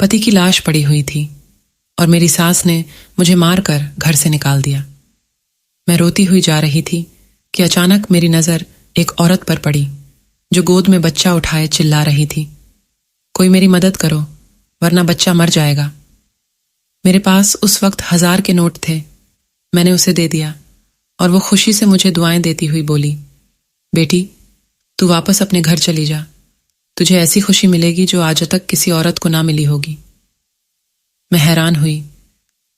पति की लाश पड़ी हुई थी और मेरी सास ने मुझे मारकर घर से निकाल दिया। मैं रोती हुई जा रही थी कि अचानक मेरी नज़र एक औरत पर पड़ी जो गोद में बच्चा उठाए चिल्ला रही थी, कोई मेरी मदद करो वरना बच्चा मर जाएगा। मेरे पास उस वक्त 1000 के नोट थे। मैंने उसे दे दिया और वो खुशी से मुझे दुआएं देती हुई बोली, बेटी तू वापस अपने घर चली जा, तुझे ऐसी खुशी मिलेगी जो आज तक किसी औरत को ना मिली होगी। मैं हैरान हुई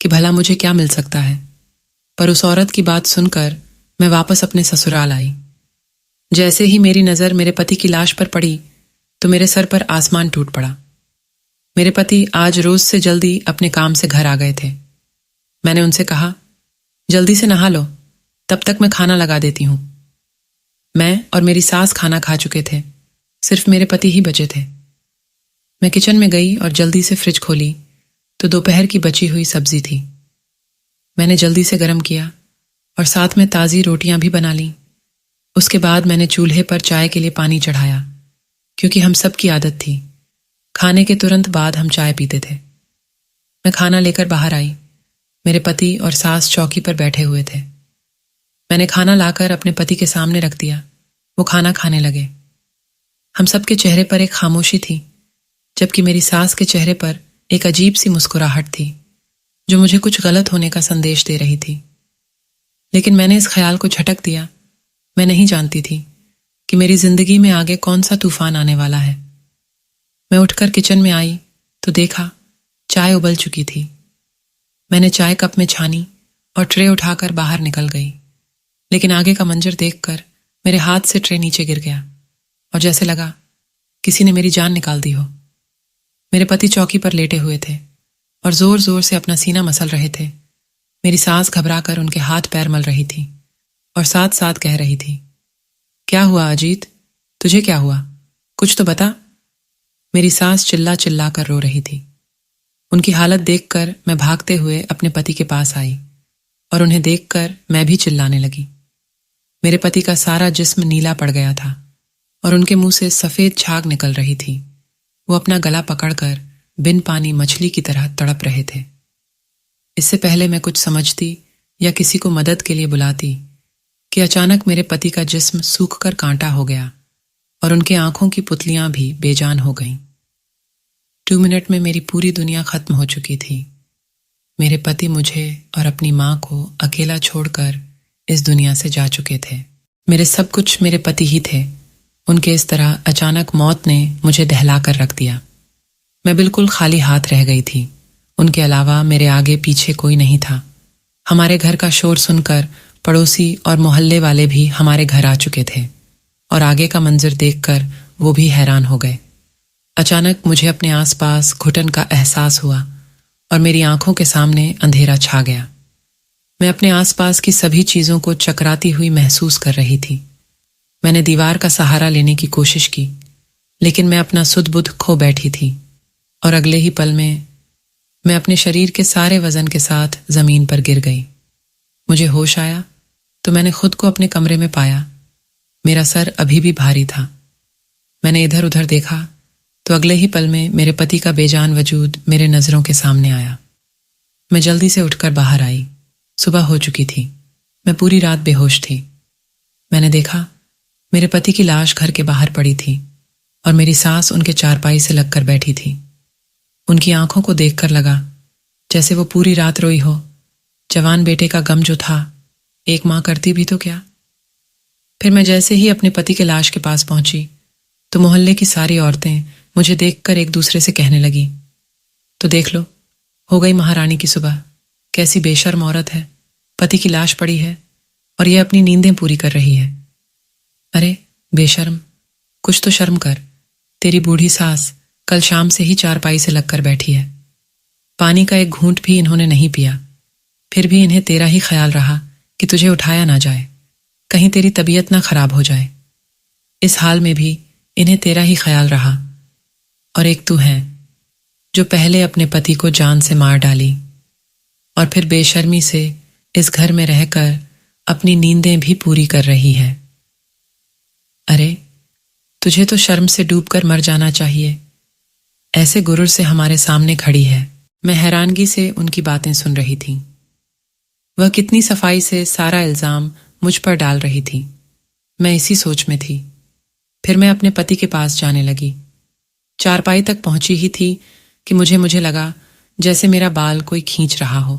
कि भला मुझे क्या मिल सकता है, पर उस औरत की बात सुनकर मैं वापस अपने ससुराल आई। जैसे ही मेरी नज़र मेरे पति की लाश पर पड़ी तो मेरे सर पर आसमान टूट पड़ा। मेरे पति आज रोज से जल्दी अपने काम से घर आ गए थे। मैंने उनसे कहा, जल्दी से नहा लो, तब तक मैं खाना लगा देती हूँ। मैं और मेरी सास खाना खा चुके थे, सिर्फ मेरे पति ही बचे थे। मैं किचन में गई और जल्दी से फ्रिज खोली तो दोपहर की बची हुई सब्जी थी। मैंने जल्दी से गर्म किया और साथ में ताज़ी रोटियां भी बना लीं। उसके बाद मैंने चूल्हे पर चाय के लिए पानी चढ़ाया, क्योंकि हम सब की आदत थी, खाने के तुरंत बाद हम चाय पीते थे। मैं खाना लेकर बाहर आई। मेरे पति और सास चौकी पर बैठे हुए थे। मैंने खाना लाकर अपने पति के सामने रख दिया। वो खाना खाने लगे। हम सब के चेहरे पर एक खामोशी थी, जबकि मेरी सास के चेहरे पर एक अजीब सी मुस्कुराहट थी जो मुझे कुछ गलत होने का संदेश दे रही थी। लेकिन मैंने इस ख्याल को झटक दिया। मैं नहीं जानती थी कि मेरी जिंदगी में आगे कौन सा तूफान आने वाला है। मैं उठकर किचन में आई तो देखा चाय उबल चुकी थी। मैंने चाय कप में छानी और ट्रे उठाकर बाहर निकल गई। लेकिन आगे का मंजर देखकर मेरे हाथ से ट्रे नीचे गिर गया और जैसे लगा किसी ने मेरी जान निकाल दी हो। मेरे पति चौकी पर लेटे हुए थे और जोर जोर से अपना सीना मसल रहे थे। मेरी सास घबराकर उनके हाथ पैर मल रही थी और साथ साथ कह रही थी, क्या हुआ अजीत, तुझे क्या हुआ, कुछ तो बता। मेरी सास चिल्ला चिल्ला कर रो रही थी। उनकी हालत देखकर मैं भागते हुए अपने पति के पास आई और उन्हें देखकर मैं भी चिल्लाने लगी। मेरे पति का सारा जिस्म नीला पड़ गया था और उनके मुंह से सफेद झाग निकल रही थी। वो अपना गला पकड़कर बिन पानी मछली की तरह तड़प रहे थे। इससे पहले मैं कुछ समझती या किसी को मदद के लिए बुलाती कि अचानक मेरे पति का जिस्म सूखकर कांटा हो गया और उनके आंखों की पुतलियां भी बेजान हो गईं। 2 मिनट में मेरी पूरी दुनिया खत्म हो चुकी थी। मेरे पति मुझे और अपनी माँ को अकेला छोड़कर इस दुनिया से जा चुके थे। मेरे सब कुछ मेरे पति ही थे। उनके इस तरह अचानक मौत ने मुझे दहला कर रख दिया। मैं बिल्कुल खाली हाथ रह गई थी। उनके अलावा मेरे आगे पीछे कोई नहीं था। हमारे घर का शोर सुनकर पड़ोसी और मोहल्ले वाले भी हमारे घर आ चुके थे और आगे का मंजर देखकर वो भी हैरान हो गए। अचानक मुझे अपने आसपास घुटन का एहसास हुआ और मेरी आंखों के सामने अंधेरा छा गया। मैं अपने आसपास की सभी चीज़ों को चकराती हुई महसूस कर रही थी। मैंने दीवार का सहारा लेने की कोशिश की, लेकिन मैं अपना सुध बुध खो बैठी थी और अगले ही पल में मैं अपने शरीर के सारे वजन के साथ जमीन पर गिर गई। मुझे होश आया तो मैंने खुद को अपने कमरे में पाया। मेरा सर अभी भी भारी था। मैंने इधर उधर देखा तो अगले ही पल में मेरे पति का बेजान वजूद मेरे नज़रों के सामने आया। मैं जल्दी से उठकर बाहर आई। सुबह हो चुकी थी। मैं पूरी रात बेहोश थी। मैंने देखा मेरे पति की लाश घर के बाहर पड़ी थी और मेरी सास उनके चारपाई से लगकर बैठी थी। उनकी आंखों को देखकर लगा जैसे वो पूरी रात रोई हो। जवान बेटे का गम जो था एक माँ करती भी तो क्या। फिर मैं जैसे ही अपने पति के लाश के पास पहुंची तो मोहल्ले की सारी औरतें मुझे देखकर एक दूसरे से कहने लगी, तो देख लो, हो गई महारानी की सुबह। कैसी बेशर्म औरत है, पति की लाश पड़ी है और यह अपनी नींदें पूरी कर रही है। अरे बेशर्म, कुछ तो शर्म कर। तेरी बूढ़ी सास कल शाम से ही चारपाई से लगकर बैठी है। पानी का एक घूंट भी इन्होंने नहीं पिया। फिर भी इन्हें तेरा ही ख्याल रहा कि तुझे उठाया ना जाए, कहीं तेरी तबीयत ना खराब हो जाए। इस हाल में भी इन्हें तेरा ही ख्याल रहा। और एक तू है जो पहले अपने पति को जान से मार डाली और फिर बेशर्मी से इस घर में रहकर अपनी नींदें भी पूरी कर रही है। अरे तुझे तो शर्म से डूबकर मर जाना चाहिए। ऐसे गुरूर से हमारे सामने खड़ी है। मैं हैरानगी से उनकी बातें सुन रही थी। वह कितनी सफाई से सारा इल्जाम मुझ पर डाल रही थी। मैं इसी सोच में थी। फिर मैं अपने पति के पास जाने लगी। चारपाई तक पहुंची ही थी कि मुझे लगा जैसे मेरा बाल कोई खींच रहा हो।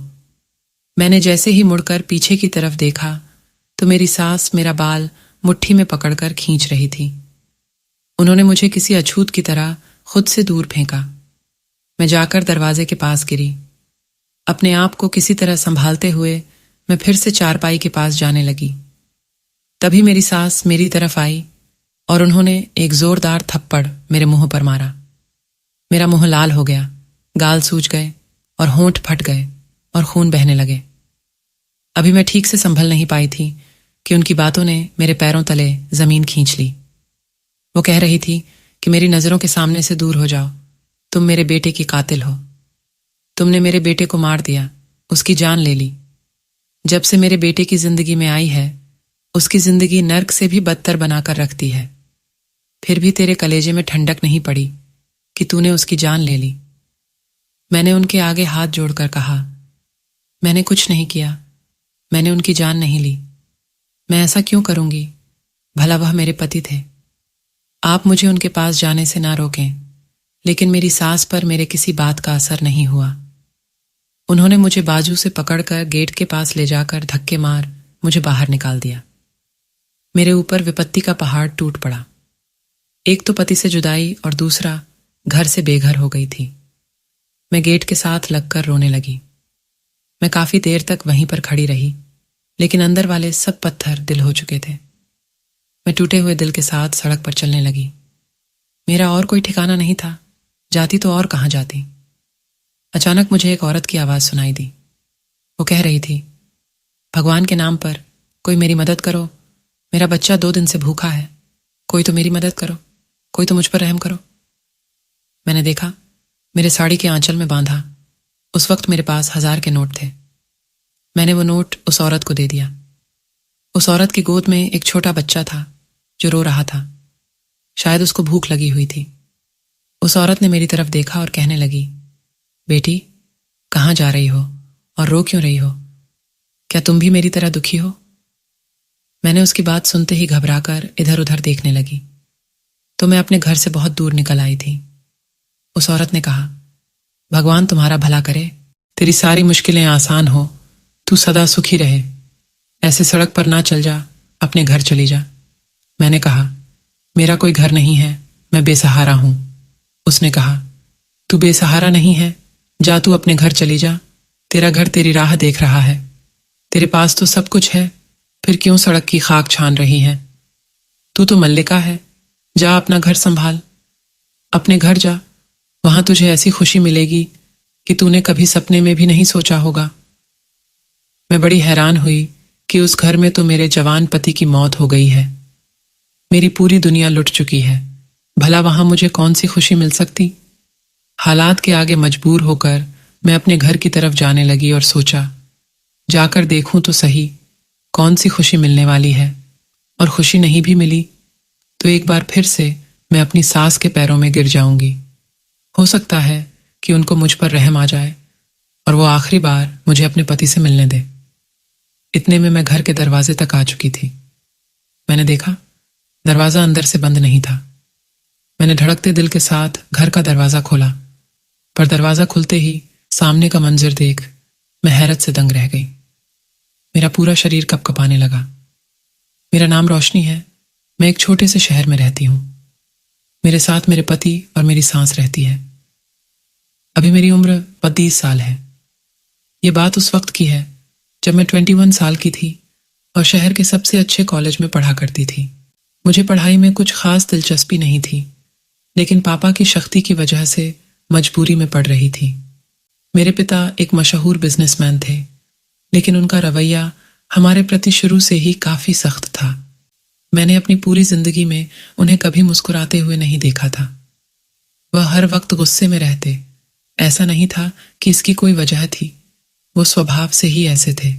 मैंने जैसे ही मुड़कर पीछे की तरफ देखा तो मेरी सास मेरा बाल मुट्ठी में पकड़कर खींच रही थी। उन्होंने मुझे किसी अछूत की तरह खुद से दूर फेंका। मैं जाकर दरवाजे के पास गिरी। अपने आप को किसी तरह संभालते हुए मैं फिर से चारपाई के पास जाने लगी। तभी मेरी सास मेरी तरफ आई और उन्होंने एक जोरदार थप्पड़ मेरे मुंह पर मारा। मेरा मुंह लाल हो गया, गाल सूज गए और होंठ फट गए और खून बहने लगे। अभी मैं ठीक से संभल नहीं पाई थी कि उनकी बातों ने मेरे पैरों तले जमीन खींच ली। वो कह रही थी कि मेरी नजरों के सामने से दूर हो जाओ, तुम मेरे बेटे की कातिल हो। तुमने मेरे बेटे को मार दिया, उसकी जान ले ली। जब से मेरे बेटे की जिंदगी में आई है, उसकी जिंदगी नर्क से भी बदतर बनाकर रखती है। फिर भी तेरे कलेजे में ठंडक नहीं पड़ी कि तूने उसकी जान ले ली। मैंने उनके आगे हाथ जोड़कर कहा, मैंने कुछ नहीं किया, मैंने उनकी जान नहीं ली। मैं ऐसा क्यों करूंगी? भला वह मेरे पति थे। आप मुझे उनके पास जाने से ना रोकें। लेकिन मेरी सास पर मेरे किसी बात का असर नहीं हुआ। उन्होंने मुझे बाजू से पकड़कर गेट के पास ले जाकर धक्के मार मुझे बाहर निकाल दिया। मेरे ऊपर विपत्ति का पहाड़ टूट पड़ा। एक तो पति से जुदाई और दूसरा घर से बेघर हो गई थी। मैं गेट के साथ लगकर रोने लगी। मैं काफी देर तक वहीं पर खड़ी रही, लेकिन अंदर वाले सब पत्थर दिल हो चुके थे। मैं टूटे हुए दिल के साथ सड़क पर चलने लगी। मेरा और कोई ठिकाना नहीं था, जाती तो और कहाँ जाती। अचानक मुझे एक औरत की आवाज सुनाई दी। वो कह रही थी, भगवान के नाम पर कोई मेरी मदद करो, मेरा बच्चा 2 दिन से भूखा है। कोई तो मेरी मदद करो, कोई तो मुझ पर रहम करो। मैंने देखा, मेरे साड़ी के आंचल में बांधा उस वक्त मेरे पास 1000 के नोट थे। मैंने वो नोट उस औरत को दे दिया। उस औरत की गोद में एक छोटा बच्चा था जो रो रहा था। शायद उसको भूख लगी हुई थी। उस औरत ने मेरी तरफ देखा और कहने लगी, बेटी, कहाँ जा रही हो और रो क्यों रही हो? क्या तुम भी मेरी तरह दुखी हो? मैंने उसकी बात सुनते ही घबराकर इधर उधर देखने लगी तो मैं अपने घर से बहुत दूर निकल आई थी। उस औरत ने कहा, भगवान तुम्हारा भला करे, तेरी सारी मुश्किलें आसान हो, तू सदा सुखी रहे। ऐसे सड़क पर ना चल जा, अपने घर चली जा। मैंने कहा, मेरा कोई घर नहीं है, मैं बेसहारा हूं। उसने कहा, तू बेसहारा नहीं है, जा तू अपने घर चली जा। तेरा घर तेरी राह देख रहा है। तेरे पास तो सब कुछ है, फिर क्यों सड़क की खाक छान रही है? तू तो मल्लिका है, जा अपना घर संभाल। अपने घर जा, वहां तुझे ऐसी खुशी मिलेगी कि तूने कभी सपने में भी नहीं सोचा होगा। मैं बड़ी हैरान हुई कि उस घर में तो मेरे जवान पति की मौत हो गई है। मेरी पूरी दुनिया लुट चुकी है। भला वहां मुझे कौन सी खुशी मिल सकती? हालात के आगे मजबूर होकर मैं अपने घर की तरफ जाने लगी और सोचा, जाकर देखूं तो सही कौन सी खुशी मिलने वाली है। और खुशी नहीं भी मिली तो एक बार फिर से मैं अपनी सास के पैरों में गिर जाऊंगी। हो सकता है कि उनको मुझ पर रहम आ जाए और वो आखिरी बार मुझे अपने पति से मिलने दे। इतने में मैं घर के दरवाजे तक आ चुकी थी। मैंने देखा, दरवाजा अंदर से बंद नहीं था। मैंने धड़कते दिल के साथ घर का दरवाजा खोला, पर दरवाजा खुलते ही सामने का मंजर देख मैं हैरत से दंग रह गई। मेरा पूरा शरीर कपकपाने लगा। मेरा नाम रोशनी है, मैं एक छोटे से शहर में रहती हूँ। मेरे साथ मेरे पति और मेरी सास रहती है। अभी मेरी उम्र 32 साल है। ये बात उस वक्त की है जब मैं 21 साल की थी और शहर के सबसे अच्छे कॉलेज में पढ़ा करती थी। मुझे पढ़ाई में कुछ खास दिलचस्पी नहीं थी, लेकिन पापा की सख्ती की वजह से मजबूरी में पढ़ रही थी। मेरे पिता एक मशहूर बिजनेसमैन थे, लेकिन उनका रवैया हमारे प्रति शुरू से ही काफी सख्त था। मैंने अपनी पूरी जिंदगी में उन्हें कभी मुस्कुराते हुए नहीं देखा था। वह हर वक्त गुस्से में रहते। ऐसा नहीं था कि इसकी कोई वजह थी, वो स्वभाव से ही ऐसे थे।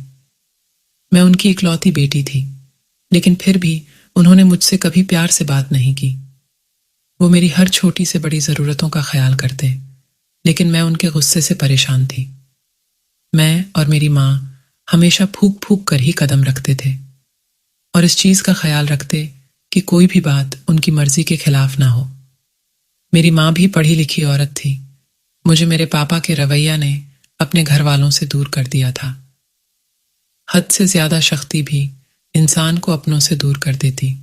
मैं उनकी इकलौती बेटी थी, लेकिन फिर भी उन्होंने मुझसे कभी प्यार से बात नहीं की। वो मेरी हर छोटी से बड़ी ज़रूरतों का ख्याल करते, लेकिन मैं उनके गुस्से से परेशान थी। मैं और मेरी माँ हमेशा फूक फूक कर ही कदम रखते थे और इस चीज़ का ख्याल रखते कि कोई भी बात उनकी मर्जी के खिलाफ ना हो। मेरी माँ भी पढ़ी लिखी औरत थी। मुझे मेरे पापा के रवैया ने अपने घर वालों से दूर कर दिया था। हद से ज्यादा शक्ति भी इंसान को अपनों से दूर कर देती।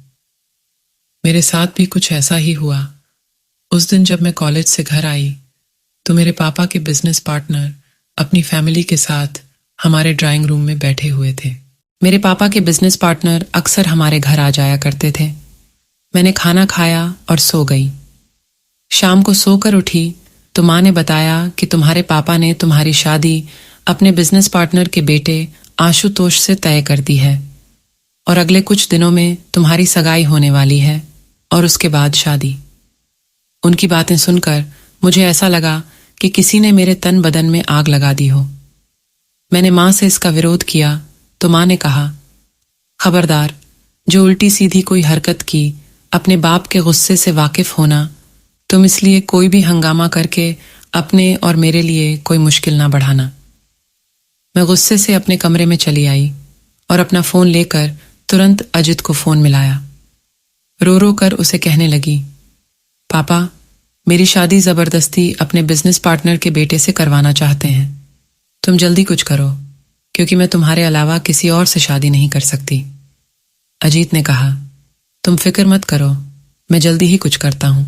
मेरे साथ भी कुछ ऐसा ही हुआ। उस दिन जब मैं कॉलेज से घर आई तो मेरे पापा के बिजनेस पार्टनर अपनी फैमिली के साथ हमारे ड्राइंग रूम में बैठे हुए थे। मेरे पापा के बिजनेस पार्टनर अक्सर हमारे घर आ जाया करते थे। मैंने खाना खाया और सो गई। शाम को सोकर उठी तो माँ ने बताया कि तुम्हारे पापा ने तुम्हारी शादी अपने बिजनेस पार्टनर के बेटे आशुतोष से तय कर दी है और अगले कुछ दिनों में तुम्हारी सगाई होने वाली है और उसके बाद शादी। उनकी बातें सुनकर मुझे ऐसा लगा कि किसी ने मेरे तन बदन में आग लगा दी हो। मैंने माँ से इसका विरोध किया तो माँ ने कहा, खबरदार, जो उल्टी सीधी कोई हरकत की अपने बाप के गुस्से से वाकिफ होना, तुम इसलिए कोई भी हंगामा करके अपने और मेरे लिए कोई मुश्किल ना बढ़ाना। मैं गुस्से से अपने कमरे में चली आई और अपना फोन लेकर तुरंत अजित को फोन मिलाया। रो रो कर उसे कहने लगी, पापा, मेरी शादी जबरदस्ती अपने बिजनेस पार्टनर के बेटे से करवाना चाहते हैं। तुम जल्दी कुछ करो, क्योंकि मैं तुम्हारे अलावा किसी और से शादी नहीं कर सकती। अजीत ने कहा, तुम फिक्र मत करो, मैं जल्दी ही कुछ करता हूं।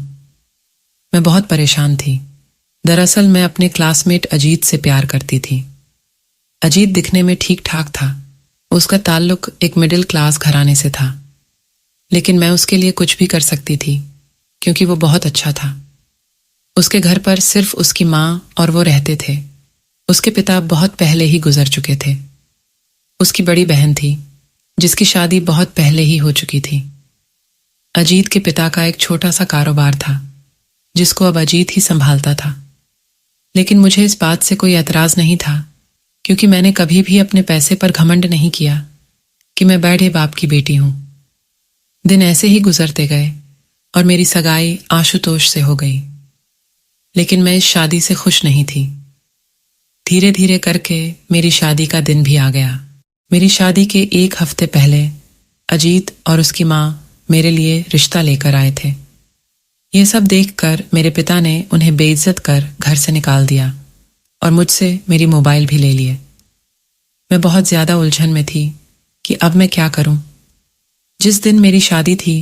मैं बहुत परेशान थी। दरअसल मैं अपने क्लासमेट अजीत से प्यार करती थी। अजीत दिखने में ठीक ठाक था। उसका ताल्लुक एक मिडिल क्लास घराने से था, लेकिन मैं उसके लिए कुछ भी कर सकती थी क्योंकि वो बहुत अच्छा था। उसके घर पर सिर्फ उसकी माँ और वो रहते थे। उसके पिता बहुत पहले ही गुजर चुके थे। उसकी बड़ी बहन थी जिसकी शादी बहुत पहले ही हो चुकी थी। अजीत के पिता का एक छोटा सा कारोबार था जिसको अब अजीत ही संभालता था। लेकिन मुझे इस बात से कोई एतराज नहीं था, क्योंकि मैंने कभी भी अपने पैसे पर घमंड नहीं किया कि मैं बड़े बाप की बेटी हूं। दिन ऐसे ही गुजरते गए और मेरी सगाई आशुतोष से हो गई। लेकिन मैं इस शादी से खुश नहीं थी। धीरे धीरे करके मेरी शादी का दिन भी आ गया। मेरी शादी के एक हफ्ते पहले अजीत और उसकी माँ मेरे लिए रिश्ता लेकर आए थे। ये सब देखकर मेरे पिता ने उन्हें बेइज्जत कर घर से निकाल दिया और मुझसे मेरी मोबाइल भी ले लिए। मैं बहुत ज्यादा उलझन में थी कि अब मैं क्या करूं। जिस दिन मेरी शादी थी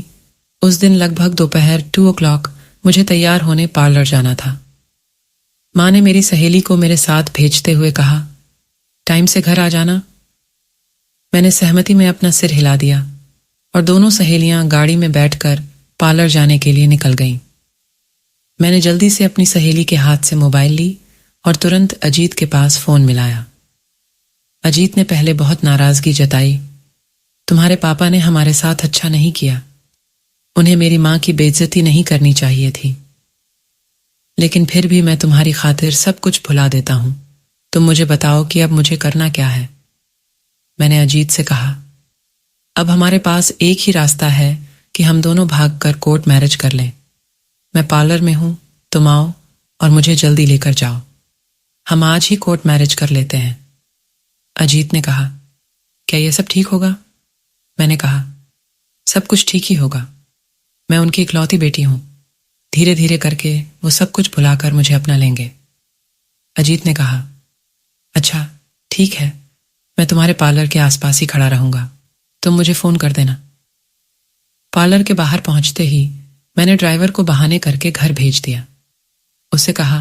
उस दिन लगभग दोपहर 2 o'clock मुझे तैयार होने पार्लर जाना था। माँ ने मेरी सहेली को मेरे साथ भेजते हुए कहा, टाइम से घर आ जाना। मैंने सहमति में अपना सिर हिला दिया और दोनों सहेलियां गाड़ी में बैठकर पार्लर जाने के लिए निकल गईं। मैंने जल्दी से अपनी सहेली के हाथ से मोबाइल ली और तुरंत अजीत के पास फोन मिलाया। अजीत ने पहले बहुत नाराजगी जताई। तुम्हारे पापा ने हमारे साथ अच्छा नहीं किया। उन्हें मेरी माँ की बेइज्जती नहीं करनी चाहिए थी। लेकिन फिर भी मैं तुम्हारी खातिर सब कुछ भुला देता हूं। तुम मुझे बताओ कि अब मुझे करना क्या है। मैंने अजीत से कहा, अब हमारे पास एक ही रास्ता है कि हम दोनों भागकर कोर्ट मैरिज कर लें। मैं पार्लर में हूं, तुम आओ और मुझे जल्दी लेकर जाओ। हम आज ही कोर्ट मैरिज कर लेते हैं। अजीत ने कहा, क्या यह सब ठीक होगा? मैंने कहा, सब कुछ ठीक ही होगा। मैं उनकी इकलौती बेटी हूं। धीरे धीरे करके वो सब कुछ भुलाकर मुझे अपना लेंगे। अजीत ने कहा, अच्छा ठीक है, मैं तुम्हारे पार्लर के आसपास ही खड़ा रहूंगा, तुम मुझे फोन कर देना। पार्लर के बाहर पहुंचते ही मैंने ड्राइवर को बहाने करके घर भेज दिया। उससे कहा,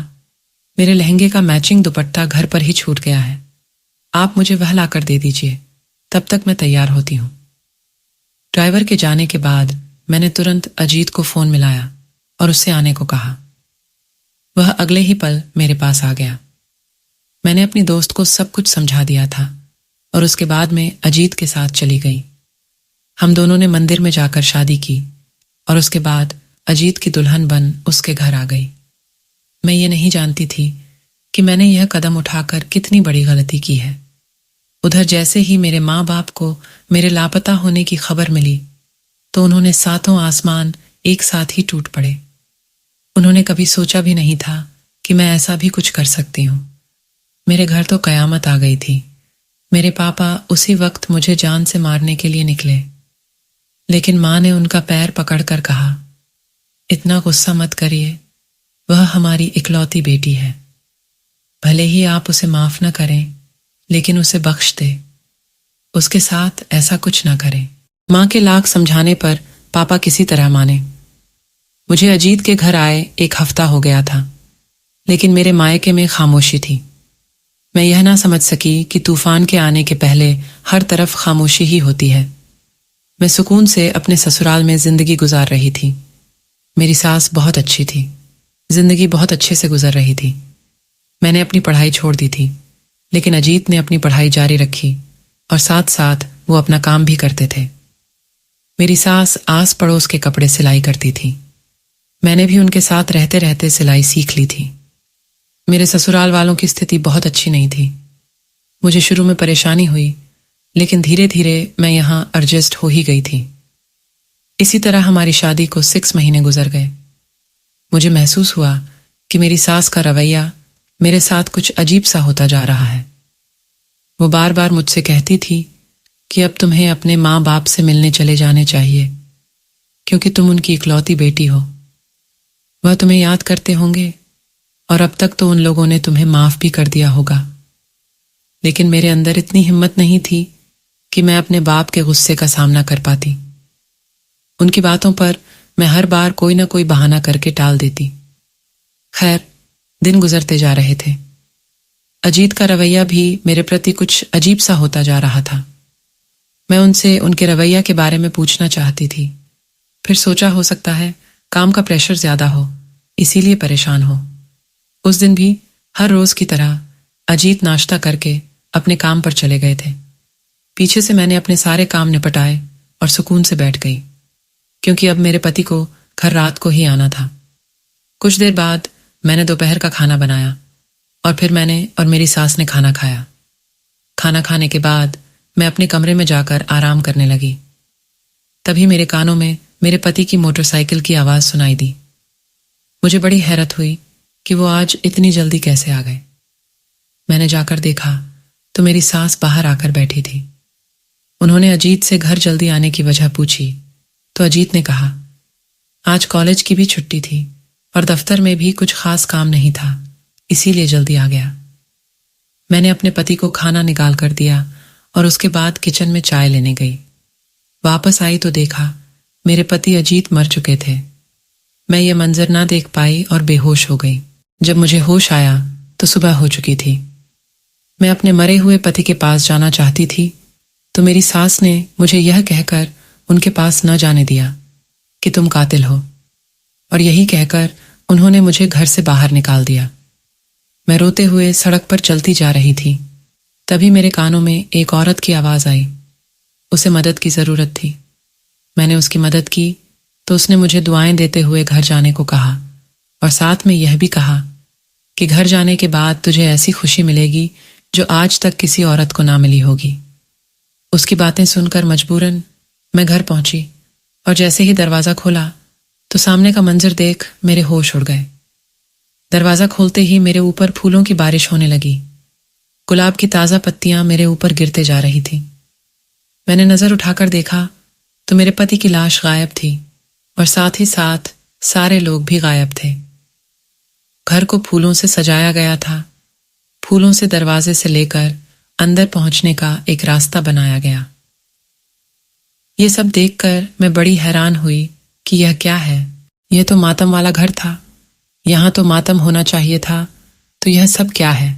मेरे लहंगे का मैचिंग दुपट्टा घर पर ही छूट गया है, आप मुझे वह लाकर दे दीजिए, तब तक मैं तैयार होती हूं। ड्राइवर के जाने के बाद मैंने तुरंत अजीत को फोन मिलाया और उससे आने को कहा। वह अगले ही पल मेरे पास आ गया। मैंने अपनी दोस्त को सब कुछ समझा दिया था और उसके बाद में अजीत के साथ चली गई। हम दोनों ने मंदिर में जाकर शादी की और उसके बाद अजीत की दुल्हन बन उसके घर आ गई। मैं ये नहीं जानती थी कि मैंने यह कदम उठाकर कितनी बड़ी गलती की है। उधर जैसे ही मेरे माँ बाप को मेरे लापता होने की खबर मिली तो उन्होंने सातों आसमान एक साथ ही टूट पड़े। उन्होंने कभी सोचा भी नहीं था कि मैं ऐसा भी कुछ कर सकती हूँ। मेरे घर तो कयामत आ गई थी। मेरे पापा उसी वक्त मुझे जान से मारने के लिए निकले, लेकिन माँ ने उनका पैर पकड़कर कहा, इतना गुस्सा मत करिए, वह हमारी इकलौती बेटी है। भले ही आप उसे माफ न करें, लेकिन उसे बख्श दे। उसके साथ ऐसा कुछ न करें। माँ के लाख समझाने पर पापा किसी तरह माने। मुझे अजीत के घर आए 1 हफ्ता हो गया था, लेकिन मेरे मायके में खामोशी थी। मैं यह ना समझ सकी कि तूफान के आने के पहले हर तरफ खामोशी ही होती है। मैं सुकून से अपने ससुराल में जिंदगी गुजार रही थी। मेरी सास बहुत अच्छी थी। जिंदगी बहुत अच्छे से गुजर रही थी। मैंने अपनी पढ़ाई छोड़ दी थी, लेकिन अजीत ने अपनी पढ़ाई जारी रखी और साथ साथ वो अपना काम भी करते थे। मेरी सास आस पड़ोस के कपड़े सिलाई करती थी। मैंने भी उनके साथ रहते रहते सिलाई सीख ली थी। मेरे ससुराल वालों की स्थिति बहुत अच्छी नहीं थी। मुझे शुरू में परेशानी हुई, लेकिन धीरे धीरे मैं यहाँ एडजस्ट हो ही गई थी। इसी तरह हमारी शादी को 6 महीने गुजर गए। मुझे महसूस हुआ कि मेरी सास का रवैया मेरे साथ कुछ अजीब सा होता जा रहा है। वो बार बार मुझसे कहती थी कि अब तुम्हें अपने माँ बाप से मिलने चले जाने चाहिए, क्योंकि तुम उनकी इकलौती बेटी हो। वह तुम्हें याद करते होंगे और अब तक तो उन लोगों ने तुम्हें माफ भी कर दिया होगा। लेकिन मेरे अंदर इतनी हिम्मत नहीं थी कि मैं अपने बाप के गुस्से का सामना कर पाती। उनकी बातों पर मैं हर बार कोई ना कोई बहाना करके टाल देती। खैर, दिन गुजरते जा रहे थे। अजीत का रवैया भी मेरे प्रति कुछ अजीब सा होता जा रहा था। मैं उनसे उनके रवैया के बारे में पूछना चाहती थी। फिर सोचा हो सकता है काम का प्रेशर ज्यादा हो, इसीलिए परेशान हो। उस दिन भी हर रोज की तरह अजीत नाश्ता करके अपने काम पर चले गए थे। पीछे से मैंने अपने सारे काम निपटाए और सुकून से बैठ गई, क्योंकि अब मेरे पति को घर रात को ही आना था। कुछ देर बाद मैंने दोपहर का खाना बनाया और फिर मैंने और मेरी सास ने खाना खाया। खाना खाने के बाद मैं अपने कमरे में जाकर आराम करने लगी। तभी मेरे कानों में मेरे पति की मोटरसाइकिल की आवाज सुनाई दी। मुझे बड़ी हैरत हुई कि वो आज इतनी जल्दी कैसे आ गए। मैंने जाकर देखा तो मेरी सास बाहर आकर बैठी थी। उन्होंने अजीत से घर जल्दी आने की वजह पूछी तो अजीत ने कहा, आज कॉलेज की भी छुट्टी थी और दफ्तर में भी कुछ खास काम नहीं था, इसीलिए जल्दी आ गया। मैंने अपने पति को खाना निकाल कर दिया और उसके बाद किचन में चाय लेने गई। वापस आई तो देखा मेरे पति अजीत मर चुके थे। मैं ये मंजर ना देख पाई और बेहोश हो गई। जब मुझे होश आया तो सुबह हो चुकी थी। मैं अपने मरे हुए पति के पास जाना चाहती थी तो मेरी सास ने मुझे यह कहकर उनके पास न जाने दिया कि तुम कातिल हो, और यही कहकर उन्होंने मुझे घर से बाहर निकाल दिया। मैं रोते हुए सड़क पर चलती जा रही थी। तभी मेरे कानों में एक औरत की आवाज आई। उसे मदद की जरूरत थी। मैंने उसकी मदद की तो उसने मुझे दुआएं देते हुए घर जाने को कहा और साथ में यह भी कहा कि घर जाने के बाद तुझे ऐसी खुशी मिलेगी जो आज तक किसी औरत को ना मिली होगी। उसकी बातें सुनकर मजबूरन मैं घर पहुंची और जैसे ही दरवाजा खोला तो सामने का मंजर देख मेरे होश उड़ गए। दरवाजा खोलते ही मेरे ऊपर फूलों की बारिश होने लगी। गुलाब की ताजा पत्तियां मेरे ऊपर गिरते जा रही थी। मैंने नजर उठाकर देखा तो मेरे पति की लाश गायब थी और साथ ही साथ सारे लोग भी गायब थे। घर को फूलों से सजाया गया था। फूलों से दरवाजे से लेकर अंदर पहुंचने का एक रास्ता बनाया गया। ये सब देखकर मैं बड़ी हैरान हुई कि यह क्या है। यह तो मातम वाला घर था। यहां तो मातम होना चाहिए था, तो यह सब क्या है?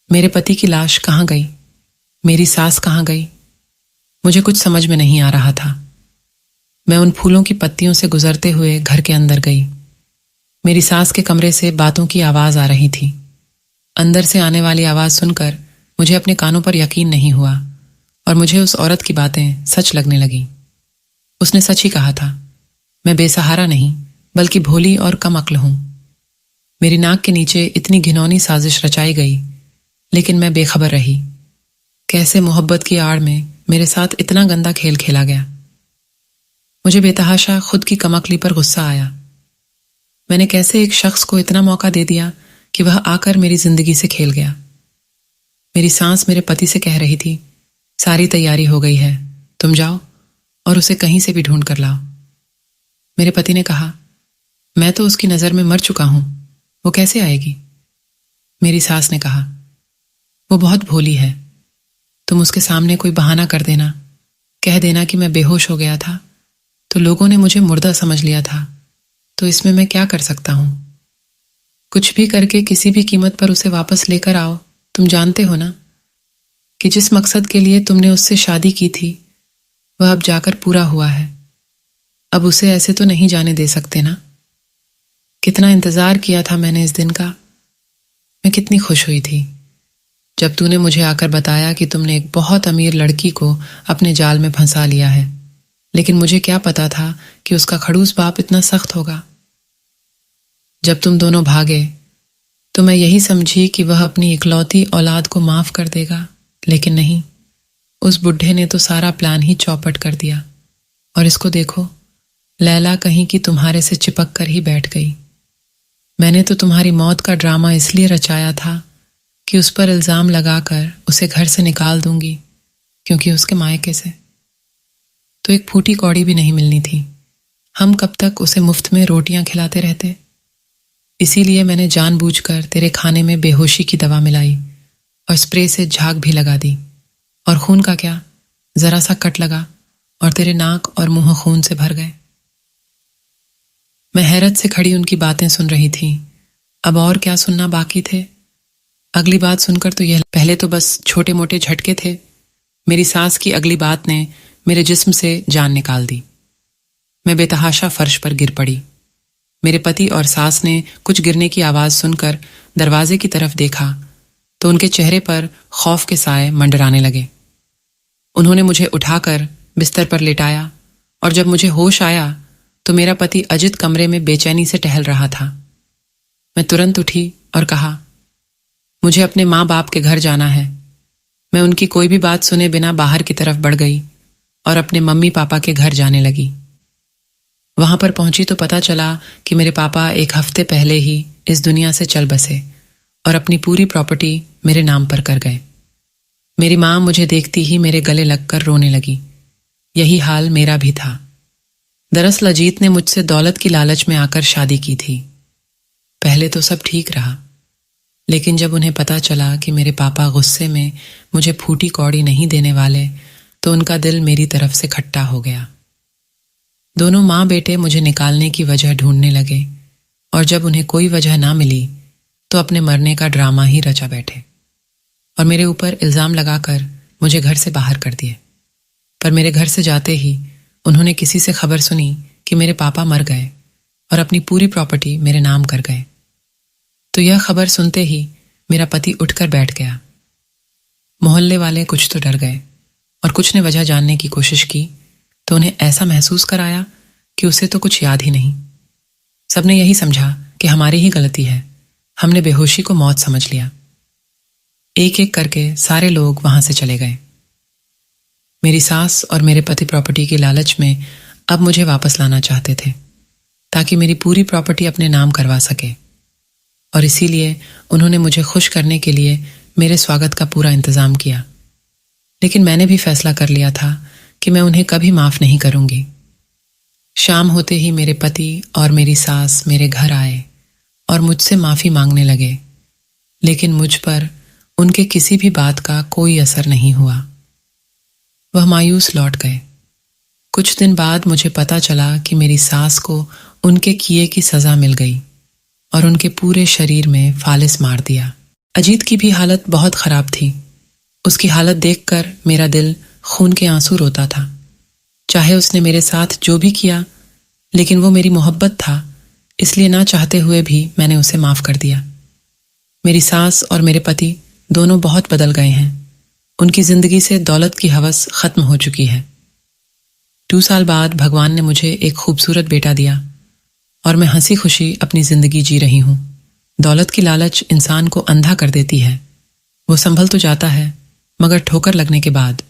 मेरे पति की लाश कहाँ गई? मेरी सास कहाँ गई? मुझे कुछ समझ में नहीं आ रहा था। मैं उन फूलों की पत्तियों से गुजरते हुए घर के अंदर गई। मेरी सास के कमरे से बातों की आवाज आ रही थी। अंदर से आने वाली आवाज सुनकर मुझे अपने कानों पर यकीन नहीं हुआ और मुझे उस औरत की बातें सच लगने लगी। उसने सच ही कहा था। मैं बेसहारा नहीं बल्कि भोली और कम अक्ल हूं। मेरी नाक के नीचे इतनी घिनौनी साजिश रचाई गई, लेकिन मैं बेखबर रही। कैसे मोहब्बत की आड़ में मेरे साथ इतना गंदा खेल खेला गया। मुझे बेतहाशा खुद की कमअक्ली पर गुस्सा आया। मैंने कैसे एक शख्स को इतना मौका दे दिया कि वह आकर मेरी जिंदगी से खेल गया। मेरी सांस मेरे पति से कह रही थी, सारी तैयारी हो गई है, तुम जाओ और उसे कहीं से भी ढूंढ कर लाओ। मेरे पति ने कहा, मैं तो उसकी नजर में मर चुका हूं, वो कैसे आएगी? मेरी सास ने कहा, वो बहुत भोली है, तुम उसके सामने कोई बहाना कर देना, कह देना कि मैं बेहोश हो गया था, तो लोगों ने मुझे मुर्दा समझ लिया था, तो इसमें मैं क्या कर सकता हूं? कुछ भी करके किसी भी कीमत पर उसे वापस लेकर आओ। तुम जानते हो ना कि जिस मकसद के लिए तुमने उससे शादी की थी वह अब जाकर पूरा हुआ है। अब उसे ऐसे तो नहीं जाने दे सकते ना। कितना इंतजार किया था मैंने इस दिन का। मैं कितनी खुश हुई थी जब तूने मुझे आकर बताया कि तुमने एक बहुत अमीर लड़की को अपने जाल में फंसा लिया है, लेकिन मुझे क्या पता था कि उसका खड़ूस बाप इतना सख्त होगा। जब तुम दोनों भागे तो मैं यही समझी कि वह अपनी इकलौती औलाद को माफ कर देगा, लेकिन नहीं, उस बुढ़े ने तो सारा प्लान ही चौपट कर दिया। और इसको देखो, लैला कहीं की तुम्हारे से चिपक कर ही बैठ गई। मैंने तो तुम्हारी मौत का ड्रामा इसलिए रचाया था कि उस पर इल्जाम लगाकर उसे घर से निकाल दूंगी, क्योंकि उसके मायके से तो एक फूटी कौड़ी भी नहीं मिलनी थी। हम कब तक उसे मुफ्त में रोटियां खिलाते रहते। इसीलिए मैंने जानबूझकर तेरे खाने में बेहोशी की दवा मिलाई और स्प्रे से झाग भी लगा दी। और खून का क्या, जरा सा कट लगा और तेरे नाक और मुंह खून से भर गए। मैं हैरत से खड़ी उनकी बातें सुन रही थी। अब और क्या सुनना बाकी थे। अगली बात सुनकर तो यह, पहले तो बस छोटे मोटे झटके थे, मेरी सास की अगली बात ने मेरे जिस्म से जान निकाल दी। मैं बेतहाशा फर्श पर गिर पड़ी। मेरे पति और सास ने कुछ गिरने की आवाज सुनकर दरवाजे की तरफ देखा तो उनके चेहरे पर खौफ के साए मंडराने लगे। उन्होंने मुझे उठाकर बिस्तर पर लेटाया और जब मुझे होश आया तो मेरा पति अजित कमरे में बेचैनी से टहल रहा था। मैं तुरंत उठी और कहा, मुझे अपने माँ बाप के घर जाना है। मैं उनकी कोई भी बात सुने बिना बाहर की तरफ बढ़ गई और अपने मम्मी पापा के घर जाने लगी। वहां पर पहुंची तो पता चला कि मेरे पापा एक हफ्ते पहले ही इस दुनिया से चल बसे और अपनी पूरी प्रॉपर्टी मेरे नाम पर कर गए। मेरी माँ मुझे देखती ही मेरे गले लगकर रोने लगी। यही हाल मेरा भी था। दरअसल अजीत ने मुझसे दौलत की लालच में आकर शादी की थी। पहले तो सब ठीक रहा, लेकिन जब उन्हें पता चला कि मेरे पापा गुस्से में मुझे फूटी कौड़ी नहीं देने वाले तो उनका दिल मेरी तरफ से खट्टा हो गया। दोनों माँ बेटे मुझे निकालने की वजह ढूंढने लगे और जब उन्हें कोई वजह ना मिली तो अपने मरने का ड्रामा ही रचा बैठे और मेरे ऊपर इल्जाम लगाकर मुझे घर से बाहर कर दिए। पर मेरे घर से जाते ही उन्होंने किसी से खबर सुनी कि मेरे पापा मर गए और अपनी पूरी प्रॉपर्टी मेरे नाम कर गए। तो यह खबर सुनते ही मेरा पति उठकर बैठ गया। मोहल्ले वाले कुछ तो डर गए और कुछ ने वजह जानने की कोशिश की तो उन्हें ऐसा महसूस कराया कि उसे तो कुछ याद ही नहीं। सबने यही समझा कि हमारी ही गलती है, हमने बेहोशी को मौत समझ लिया। एक एक करके सारे लोग वहां से चले गए। मेरी सास और मेरे पति प्रॉपर्टी की लालच में अब मुझे वापस लाना चाहते थे ताकि मेरी पूरी प्रॉपर्टी अपने नाम करवा सके, और इसीलिए उन्होंने मुझे खुश करने के लिए मेरे स्वागत का पूरा इंतजाम किया। लेकिन मैंने भी फैसला कर लिया था कि मैं उन्हें कभी माफ नहीं करूंगी। शाम होते ही मेरे पति और मेरी सास मेरे घर आए और मुझसे माफी मांगने लगे, लेकिन मुझ पर उनके किसी भी बात का कोई असर नहीं हुआ। वह मायूस लौट गए। कुछ दिन बाद मुझे पता चला कि मेरी सास को उनके किए की सजा मिल गई और उनके पूरे शरीर में फालिस मार दिया। अजीत की भी हालत बहुत खराब थी। उसकी हालत देखकर मेरा दिल खून के आंसू रोता था। चाहे उसने मेरे साथ जो भी किया, लेकिन वो मेरी मोहब्बत था, इसलिए ना चाहते हुए भी मैंने उसे माफ कर दिया। मेरी सास और मेरे पति दोनों बहुत बदल गए हैं। उनकी जिंदगी से दौलत की हवस खत्म हो चुकी है। 2 साल बाद भगवान ने मुझे एक खूबसूरत बेटा दिया और मैं हंसी खुशी अपनी जिंदगी जी रही हूं। दौलत की लालच इंसान को अंधा कर देती है। वो संभल तो जाता है, मगर ठोकर लगने के बाद